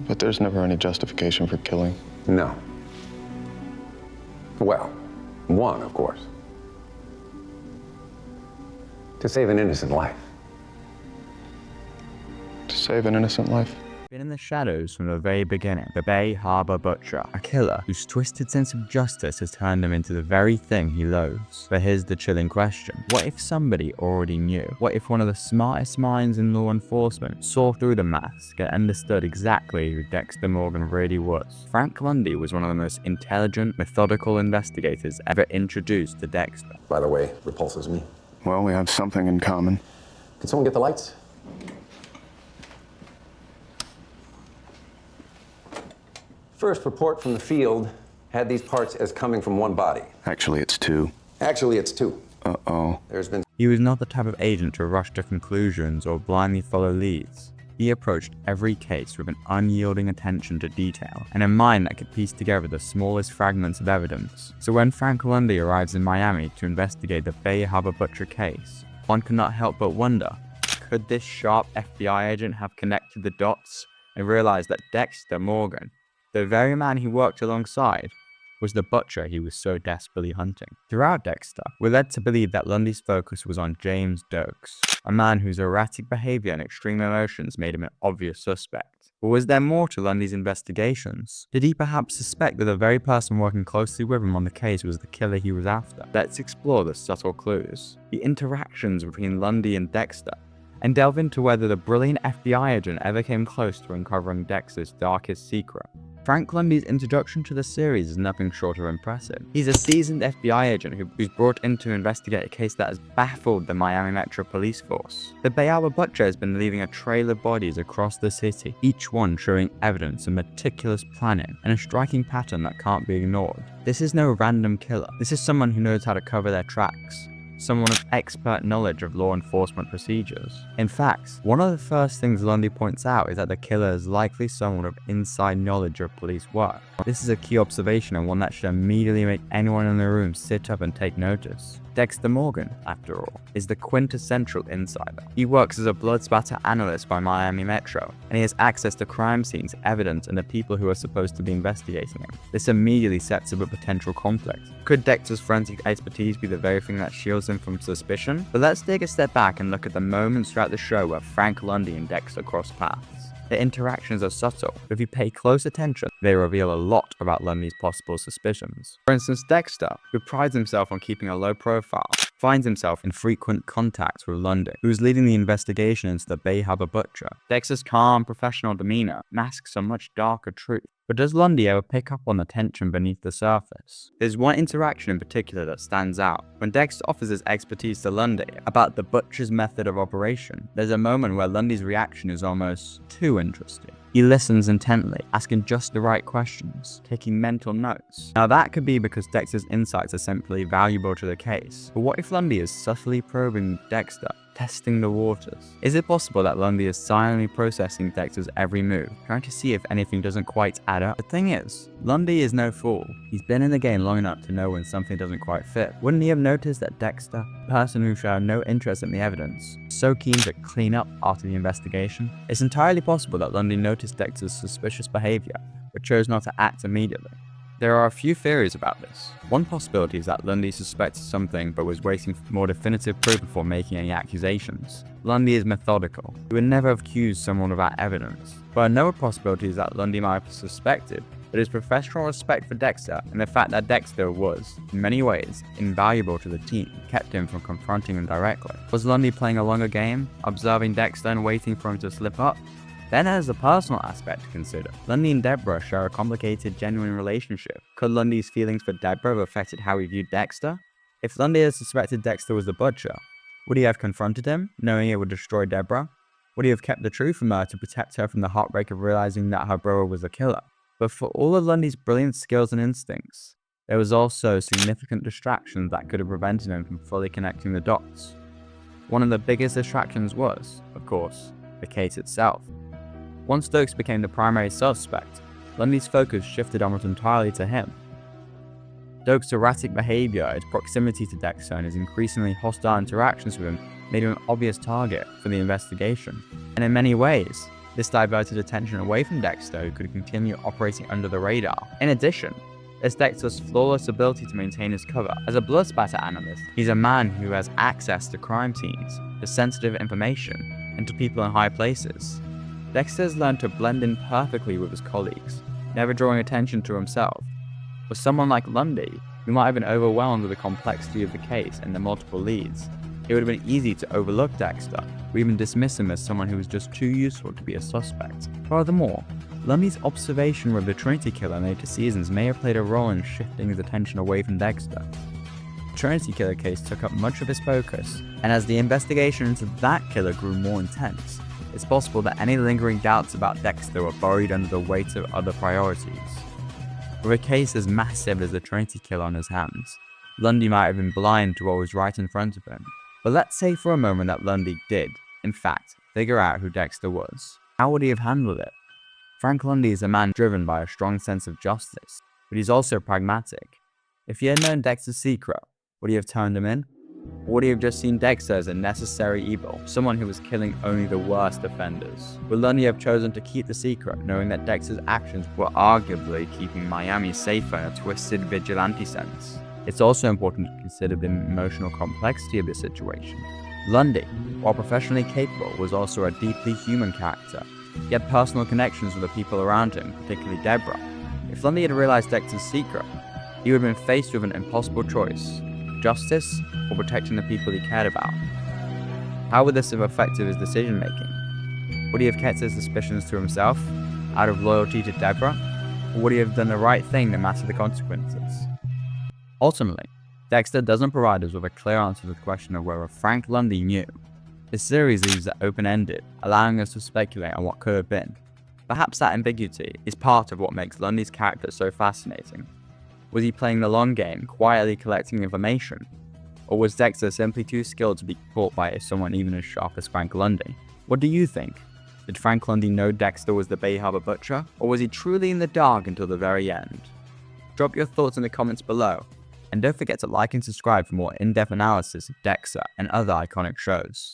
But there's never any justification for killing. No. Well, one, of course. To save an innocent life. To save an innocent life? Been in the shadows from the very beginning, the Bay Harbor Butcher, a killer whose twisted sense of justice has turned him into the very thing he loathes. But here's the chilling question. What if somebody already knew? What if one of the smartest minds in law enforcement saw through the mask and understood exactly who Dexter Morgan really was? Frank Lundy was one of the most intelligent, methodical investigators ever introduced to Dexter. By the way, repulses me. Well, we have something in common. Can someone get the lights? First report from the field had these parts as coming from one body. Actually, it's two. Actually, it's two. Uh-oh. There's been... He was not the type of agent to rush to conclusions or blindly follow leads. He approached every case with an unyielding attention to detail and a mind that could piece together the smallest fragments of evidence. So when Frank Lundy arrives in Miami to investigate the Bay Harbor Butcher case, one could not help but wonder, could this sharp FBI agent have connected the dots and realized that Dexter Morgan, the very man he worked alongside, was the butcher he was so desperately hunting? Throughout Dexter, we're led to believe that Lundy's focus was on James Dokes, a man whose erratic behavior and extreme emotions made him an obvious suspect. But was there more to Lundy's investigations? Did he perhaps suspect that the very person working closely with him on the case was the killer he was after? Let's explore the subtle clues, the interactions between Lundy and Dexter, and delve into whether the brilliant FBI agent ever came close to uncovering Dexter's darkest secret. Frank Lundy's introduction to the series is nothing short of impressive. He's a seasoned FBI agent who's brought in to investigate a case that has baffled the Miami Metro Police Force. The Bay Harbor Butcher has been leaving a trail of bodies across the city, each one showing evidence of meticulous planning and a striking pattern that can't be ignored. This is no random killer. This is someone who knows how to cover their tracks. Someone with expert knowledge of law enforcement procedures. In fact, one of the first things Lundy points out is that the killer is likely someone with inside knowledge of police work. This is a key observation and one that should immediately make anyone in the room sit up and take notice. Dexter Morgan, after all, is the quintessential insider. He works as a blood spatter analyst by Miami Metro, and he has access to crime scenes, evidence, and the people who are supposed to be investigating him. This immediately sets up a potential conflict. Could Dexter's forensic expertise be the very thing that shields him from suspicion? But let's take a step back and look at the moments throughout the show where Frank Lundy and Dexter cross paths. The interactions are subtle, but if you pay close attention, they reveal a lot about Lundy's possible suspicions. For instance, Dexter, who prides himself on keeping a low profile, finds himself in frequent contact with Lundy, who is leading the investigation into the Bay Harbor Butcher. Dexter's calm, professional demeanor masks a much darker truth. But does Lundy ever pick up on the tension beneath the surface? There's one interaction in particular that stands out. When Dexter offers his expertise to Lundy about the butcher's method of operation, there's a moment where Lundy's reaction is almost too interesting. He listens intently, asking just the right questions, taking mental notes. Now that could be because Dexter's insights are simply valuable to the case. But what if Lundy is subtly probing Dexter, testing the waters? Is it possible that Lundy is silently processing Dexter's every move, trying to see if anything doesn't quite add up? The thing is, Lundy is no fool. He's been in the game long enough to know when something doesn't quite fit. Wouldn't he have noticed that Dexter, the person who showed no interest in the evidence, was so keen to clean up after the investigation? It's entirely possible that Lundy noticed Dexter's suspicious behavior, but chose not to act immediately. There are a few theories about this. One possibility is that Lundy suspected something but was waiting for more definitive proof before making any accusations. Lundy is methodical. He would never have accused someone without evidence. But another possibility is that Lundy might have suspected, but his professional respect for Dexter and the fact that Dexter was, in many ways, invaluable to the team kept him from confronting him directly. Was Lundy playing a longer game, observing Dexter and waiting for him to slip up? Then there's the personal aspect to consider. Lundy and Deborah share a complicated, genuine relationship. Could Lundy's feelings for Deborah have affected how he viewed Dexter? If Lundy had suspected Dexter was the butcher, would he have confronted him, knowing it would destroy Deborah? Would he have kept the truth from her to protect her from the heartbreak of realizing that her brother was the killer? But for all of Lundy's brilliant skills and instincts, there was also significant distractions that could have prevented him from fully connecting the dots. One of the biggest distractions was, of course, the case itself. Once Dokes became the primary suspect, Lundy's focus shifted almost entirely to him. Dokes' erratic behavior, his proximity to Dexter, and his increasingly hostile interactions with him made him an obvious target for the investigation. And in many ways, This diverted attention away from Dexter, who could continue operating under the radar. In addition, there's Dexter's flawless ability to maintain his cover. As a blood spatter analyst, he's a man who has access to crime scenes, to sensitive information, and to people in high places. Dexter has learned to blend in perfectly with his colleagues, never drawing attention to himself. For someone like Lundy, who might have been overwhelmed with the complexity of the case and the multiple leads, it would have been easy to overlook Dexter, or even dismiss him as someone who was just too useful to be a suspect. Furthermore, Lundy's observation with the Trinity Killer in later seasons may have played a role in shifting his attention away from Dexter. The Trinity Killer case took up much of his focus, and as the investigation into that killer grew more intense, it's possible that any lingering doubts about Dexter were buried under the weight of other priorities. With a case as massive as the Trinity Killer on his hands, Lundy might have been blind to what was right in front of him. But let's say for a moment that Lundy did, in fact, figure out who Dexter was. How would he have handled it? Frank Lundy is a man driven by a strong sense of justice, but he's also pragmatic. If he had known Dexter's secret, would he have turned him in? Or would he have just seen Dexter as a necessary evil, someone who was killing only the worst offenders? Would Lundy have chosen to keep the secret, knowing that Dexter's actions were arguably keeping Miami safer in a twisted vigilante sense? It's also important to consider the emotional complexity of the situation. Lundy, while professionally capable, was also a deeply human character. He had personal connections with the people around him, particularly Deborah. If Lundy had realized Dexter's secret, he would have been faced with an impossible choice: justice or protecting the people he cared about. How would this have affected his decision-making? Would he have kept his suspicions to himself, out of loyalty to Deborah? Or would he have done the right thing no matter the consequences? Ultimately, Dexter doesn't provide us with a clear answer to the question of whether Frank Lundy knew. This series leaves it open-ended, allowing us to speculate on what could have been. Perhaps that ambiguity is part of what makes Lundy's character so fascinating. Was he playing the long game, quietly collecting information? Or was Dexter simply too skilled to be caught by someone even as sharp as Frank Lundy? What do you think? Did Frank Lundy know Dexter was the Bay Harbor Butcher? Or was he truly in the dark until the very end? Drop your thoughts in the comments below, and don't forget to like and subscribe for more in-depth analysis of Dexter and other iconic shows.